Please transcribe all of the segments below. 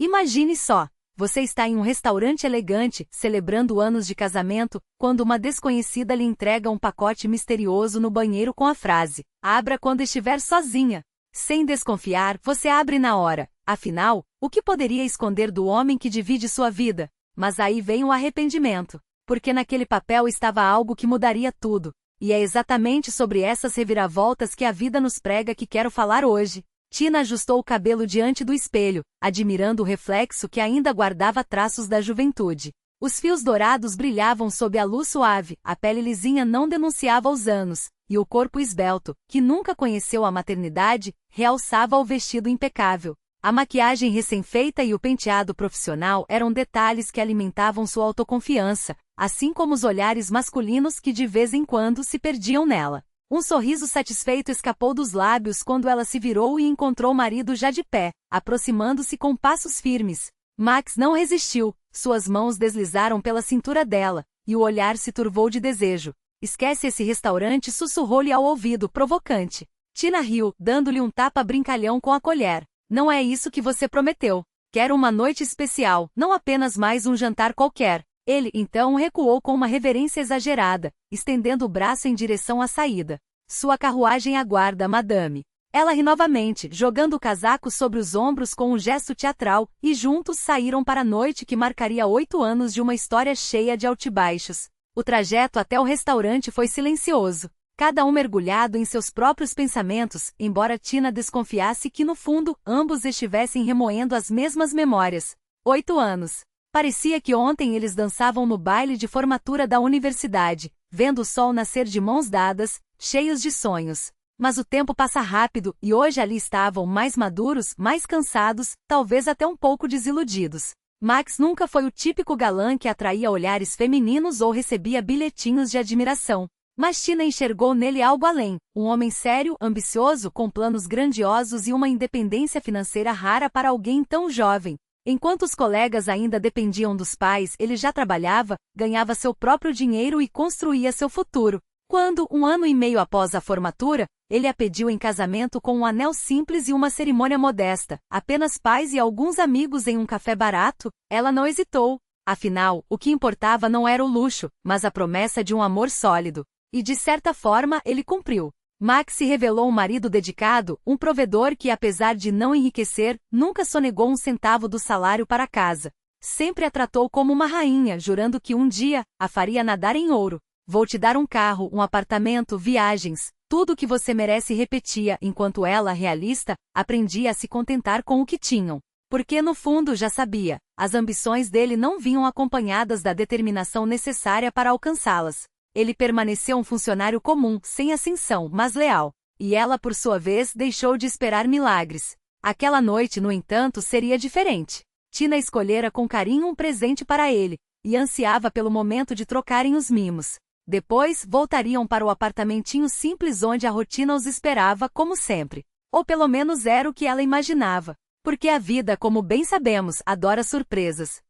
Imagine só, você está em um restaurante elegante, celebrando anos de casamento, quando uma desconhecida lhe entrega um pacote misterioso no banheiro com a frase: "Abra quando estiver sozinha." Sem desconfiar, você abre na hora. Afinal, o que poderia esconder do homem que divide sua vida? Mas aí vem o arrependimento. Porque naquele papel estava algo que mudaria tudo. E é exatamente sobre essas reviravoltas que a vida nos prega que quero falar hoje. Tina ajustou o cabelo diante do espelho, admirando o reflexo que ainda guardava traços da juventude. Os fios dourados brilhavam sob a luz suave, a pele lisinha não denunciava os anos, e o corpo esbelto, que nunca conheceu a maternidade, realçava o vestido impecável. A maquiagem recém-feita e o penteado profissional eram detalhes que alimentavam sua autoconfiança, assim como os olhares masculinos que de vez em quando se perdiam nela. Um sorriso satisfeito escapou dos lábios quando ela se virou e encontrou o marido já de pé, aproximando-se com passos firmes. Max não resistiu, suas mãos deslizaram pela cintura dela, e o olhar se turvou de desejo. "Esquece esse restaurante", sussurrou-lhe ao ouvido, provocante. Tina riu, dando-lhe um tapa brincalhão com a colher. "Não é isso que você prometeu. Quero uma noite especial, não apenas mais um jantar qualquer." Ele, então, recuou com uma reverência exagerada, estendendo o braço em direção à saída. "Sua carruagem aguarda, madame." Ela ri novamente, jogando o casaco sobre os ombros com um gesto teatral, e juntos saíram para a noite que marcaria 8 anos de uma história cheia de altibaixos. O trajeto até o restaurante foi silencioso. Cada um mergulhado em seus próprios pensamentos, embora Tina desconfiasse que no fundo, ambos estivessem remoendo as mesmas memórias. 8 anos. Parecia que ontem eles dançavam no baile de formatura da universidade, vendo o sol nascer de mãos dadas, cheios de sonhos. Mas o tempo passa rápido, e hoje ali estavam mais maduros, mais cansados, talvez até um pouco desiludidos. Max nunca foi o típico galã que atraía olhares femininos ou recebia bilhetinhos de admiração. Mas Tina enxergou nele algo além, um homem sério, ambicioso, com planos grandiosos e uma independência financeira rara para alguém tão jovem. Enquanto os colegas ainda dependiam dos pais, ele já trabalhava, ganhava seu próprio dinheiro e construía seu futuro. Quando, 1 ano e meio após a formatura, ele a pediu em casamento com um anel simples e uma cerimônia modesta, apenas pais e alguns amigos em um café barato, ela não hesitou. Afinal, o que importava não era o luxo, mas a promessa de um amor sólido. E de certa forma, ele cumpriu. Max se revelou um marido dedicado, um provedor que, apesar de não enriquecer, nunca sonegou um centavo do salário para casa. Sempre a tratou como uma rainha, jurando que um dia, a faria nadar em ouro. "Vou te dar um carro, um apartamento, viagens, tudo o que você merece", repetia, enquanto ela, realista, aprendia a se contentar com o que tinham. Porque no fundo já sabia, as ambições dele não vinham acompanhadas da determinação necessária para alcançá-las. Ele permaneceu um funcionário comum, sem ascensão, mas leal. E ela, por sua vez, deixou de esperar milagres. Aquela noite, no entanto, seria diferente. Tina escolhera com carinho um presente para ele, e ansiava pelo momento de trocarem os mimos. Depois, voltariam para o apartamentinho simples onde a rotina os esperava, como sempre. Ou pelo menos era o que ela imaginava. Porque a vida, como bem sabemos, adora surpresas.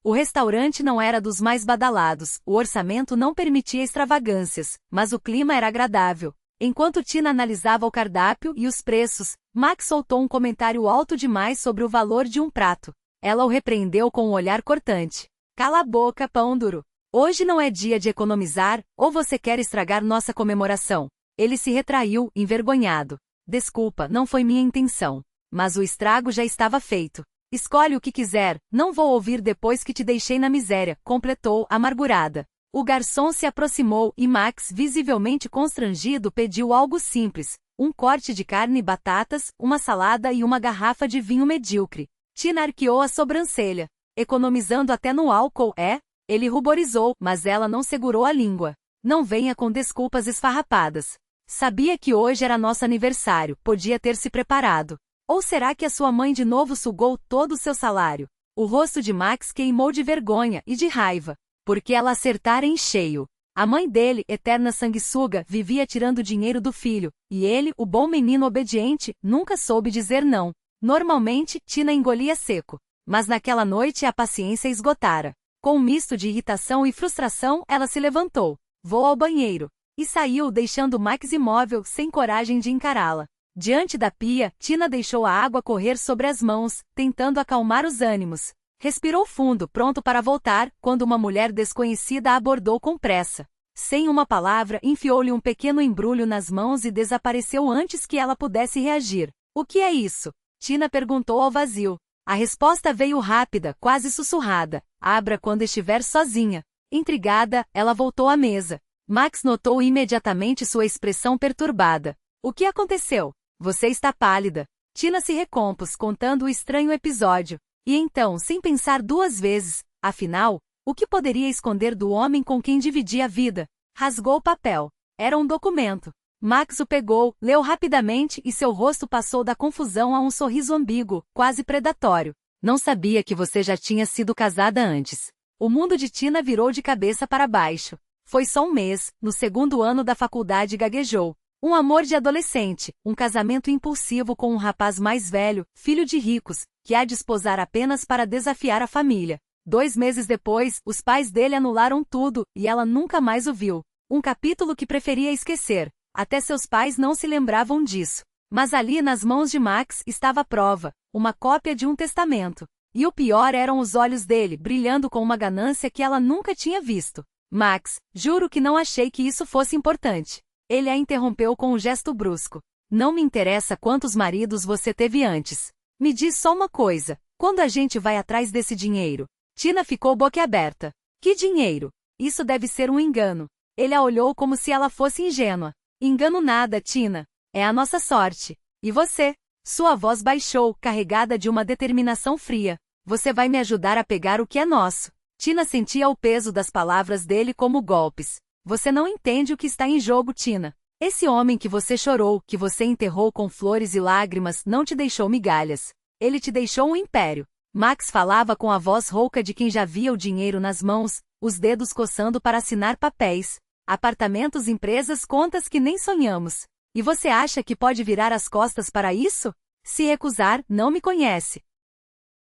O restaurante não era dos mais badalados, o orçamento não permitia extravagâncias, mas o clima era agradável. Enquanto Tina analisava o cardápio e os preços, Max soltou um comentário alto demais sobre o valor de um prato. Ela o repreendeu com um olhar cortante. "Cala a boca, pão duro. Hoje não é dia de economizar, ou você quer estragar nossa comemoração?" Ele se retraiu, envergonhado. "Desculpa, não foi minha intenção. Mas o estrago já estava feito. Escolhe o que quiser, não vou ouvir depois que te deixei na miséria", completou, amargurada. O garçom se aproximou e Max, visivelmente constrangido, pediu algo simples, um corte de carne e batatas, uma salada e uma garrafa de vinho medíocre. Tina arqueou a sobrancelha. "Economizando até no álcool, é?" Ele ruborizou, mas ela não segurou a língua. "Não venha com desculpas esfarrapadas. Sabia que hoje era nosso aniversário, podia ter se preparado. Ou será que a sua mãe de novo sugou todo o seu salário?" O rosto de Max queimou de vergonha e de raiva, porque ela acertara em cheio. A mãe dele, eterna sanguessuga, vivia tirando dinheiro do filho, e ele, o bom menino obediente, nunca soube dizer não. Normalmente, Tina engolia seco. Mas naquela noite a paciência esgotara. Com um misto de irritação e frustração, ela se levantou, "Vou ao banheiro", e saiu deixando Max imóvel, sem coragem de encará-la. Diante da pia, Tina deixou a água correr sobre as mãos, tentando acalmar os ânimos. Respirou fundo, pronto para voltar, quando uma mulher desconhecida a abordou com pressa. Sem uma palavra, enfiou-lhe um pequeno embrulho nas mãos e desapareceu antes que ela pudesse reagir. O que é isso? Tina perguntou ao vazio. A resposta veio rápida, quase sussurrada. Abra quando estiver sozinha. Intrigada, ela voltou à mesa. Max notou imediatamente sua expressão perturbada. O que aconteceu? Você está pálida. Tina se recompôs, contando o estranho episódio. E então, sem pensar duas vezes, afinal, o que poderia esconder do homem com quem dividia a vida? Rasgou o papel. Era um documento. Max o pegou, leu rapidamente e seu rosto passou da confusão a um sorriso ambíguo, quase predatório. Não sabia que você já tinha sido casada antes. O mundo de Tina virou de cabeça para baixo. Foi só um mês, no segundo ano da faculdade gaguejou. Um amor de adolescente, um casamento impulsivo com um rapaz mais velho, filho de ricos, que há de esposar apenas para desafiar a família. 2 meses depois, os pais dele anularam tudo, e ela nunca mais o viu. Um capítulo que preferia esquecer. Até seus pais não se lembravam disso. Mas ali nas mãos de Max estava a prova, uma cópia de um testamento. E o pior eram os olhos dele, brilhando com uma ganância que ela nunca tinha visto. Max, juro que não achei que isso fosse importante. Ele a interrompeu com um gesto brusco. Não me interessa quantos maridos você teve antes. Me diz só uma coisa, quando a gente vai atrás desse dinheiro? Tina ficou boquiaberta. Que dinheiro? Isso deve ser um engano. Ele a olhou como se ela fosse ingênua. Engano nada, Tina. É a nossa sorte. E você? Sua voz baixou, carregada de uma determinação fria. Você vai me ajudar a pegar o que é nosso. Tina sentia o peso das palavras dele como golpes. Você não entende o que está em jogo, Tina. Esse homem que você chorou, que você enterrou com flores e lágrimas, não te deixou migalhas. Ele te deixou um império. Max falava com a voz rouca de quem já via o dinheiro nas mãos, os dedos coçando para assinar papéis. Apartamentos, empresas, contas que nem sonhamos. E você acha que pode virar as costas para isso? Se recusar, não me conhece.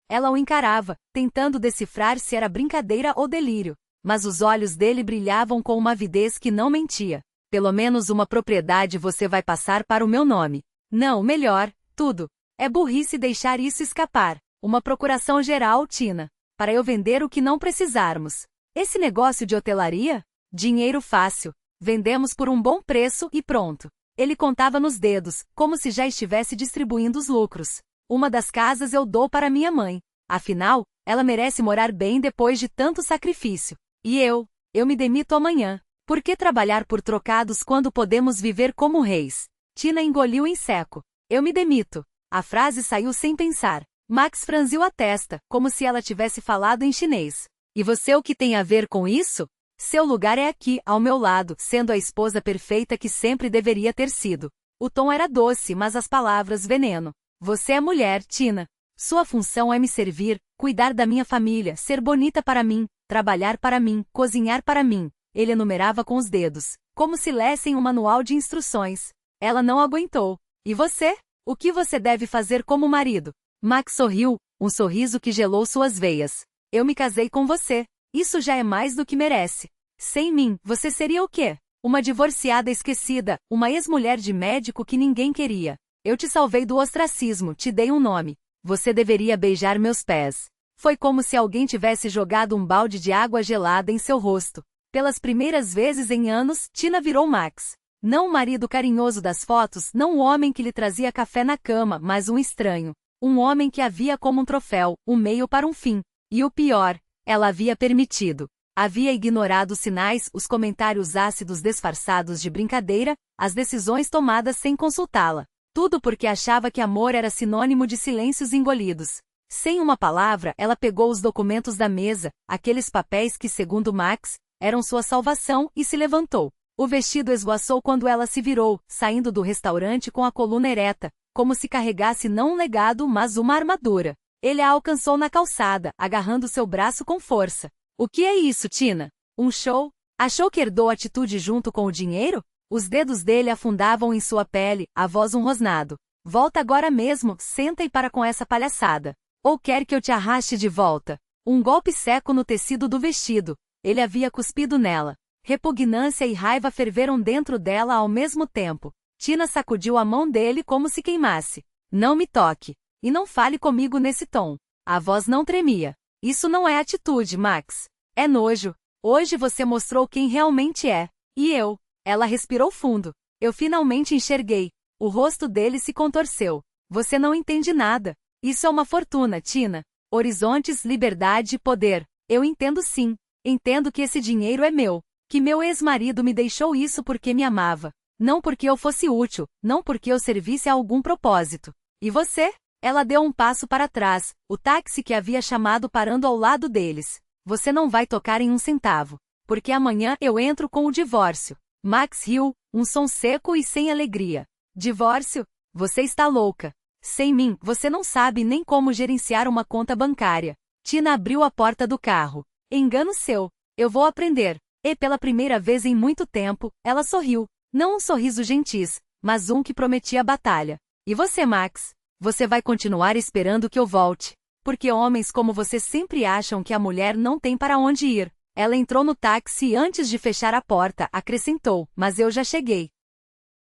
Ela o encarava, tentando decifrar se era brincadeira ou delírio. Mas os olhos dele brilhavam com uma avidez que não mentia. Pelo menos uma propriedade você vai passar para o meu nome. Não, melhor, tudo. É burrice deixar isso escapar. Uma procuração geral, Tina. Para eu vender o que não precisarmos. Esse negócio de hotelaria? Dinheiro fácil. Vendemos por um bom preço e pronto. Ele contava nos dedos, como se já estivesse distribuindo os lucros. Uma das casas eu dou para minha mãe. Afinal, ela merece morar bem depois de tanto sacrifício. E eu me demito amanhã. Por que trabalhar por trocados quando podemos viver como reis? Tina engoliu em seco. Eu me demito. A frase saiu sem pensar. Max franziu a testa, como se ela tivesse falado em chinês. E você o que tem a ver com isso? Seu lugar é aqui, ao meu lado, sendo a esposa perfeita que sempre deveria ter sido. O tom era doce, mas as palavras veneno. Você é mulher, Tina. Sua função é me servir, cuidar da minha família, ser bonita para mim, trabalhar para mim, cozinhar para mim. Ele enumerava com os dedos, como se lessem um manual de instruções. Ela não aguentou. E você? O que você deve fazer como marido? Max sorriu, um sorriso que gelou suas veias. Eu me casei com você. Isso já é mais do que merece. Sem mim, você seria o quê? Uma divorciada esquecida, uma ex-mulher de médico que ninguém queria. Eu te salvei do ostracismo, te dei um nome. Você deveria beijar meus pés. Foi como se alguém tivesse jogado um balde de água gelada em seu rosto. Pelas primeiras vezes em anos, Tina virou Max. Não o marido carinhoso das fotos, não o homem que lhe trazia café na cama, mas um estranho. Um homem que a via como um troféu, um meio para um fim. E o pior, ela havia permitido. Havia ignorado os sinais, os comentários ácidos disfarçados de brincadeira, as decisões tomadas sem consultá-la. Tudo porque achava que amor era sinônimo de silêncios engolidos. Sem uma palavra, ela pegou os documentos da mesa, aqueles papéis que, segundo Max, eram sua salvação, e se levantou. O vestido esvoaçou quando ela se virou, saindo do restaurante com a coluna ereta, como se carregasse não um legado, mas uma armadura. Ele a alcançou na calçada, agarrando seu braço com força. O que é isso, Tina? Um show? Achou que herdou atitude junto com o dinheiro? Os dedos dele afundavam em sua pele, a voz um rosnado. Volta agora mesmo, senta e para com essa palhaçada. Ou quer que eu te arraste de volta? Um golpe seco no tecido do vestido. Ele havia cuspido nela. Repugnância e raiva ferveram dentro dela ao mesmo tempo. Tina sacudiu a mão dele como se queimasse. Não me toque. E não fale comigo nesse tom. A voz não tremia. Isso não é atitude, Max. É nojo. Hoje você mostrou quem realmente é. E eu. Ela respirou fundo. Eu finalmente enxerguei. O rosto dele se contorceu. Você não entende nada. Isso é uma fortuna, Tina. Horizontes, liberdade, poder. Eu entendo sim. Entendo que esse dinheiro é meu. Que meu ex-marido me deixou isso porque me amava. Não porque eu fosse útil, não porque eu servisse a algum propósito. E você? Ela deu um passo para trás, o táxi que havia chamado parando ao lado deles. Você não vai tocar em um centavo. Porque amanhã eu entro com o divórcio. Max riu, um som seco e sem alegria. Divórcio? Você está louca. Sem mim, você não sabe nem como gerenciar uma conta bancária. Tina abriu a porta do carro. Engano seu. Eu vou aprender. E pela primeira vez em muito tempo, ela sorriu. Não um sorriso gentis, mas um que prometia batalha. E você, Max? Você vai continuar esperando que eu volte? Porque homens como você sempre acham que a mulher não tem para onde ir. Ela entrou no táxi e antes de fechar a porta, acrescentou, mas eu já cheguei.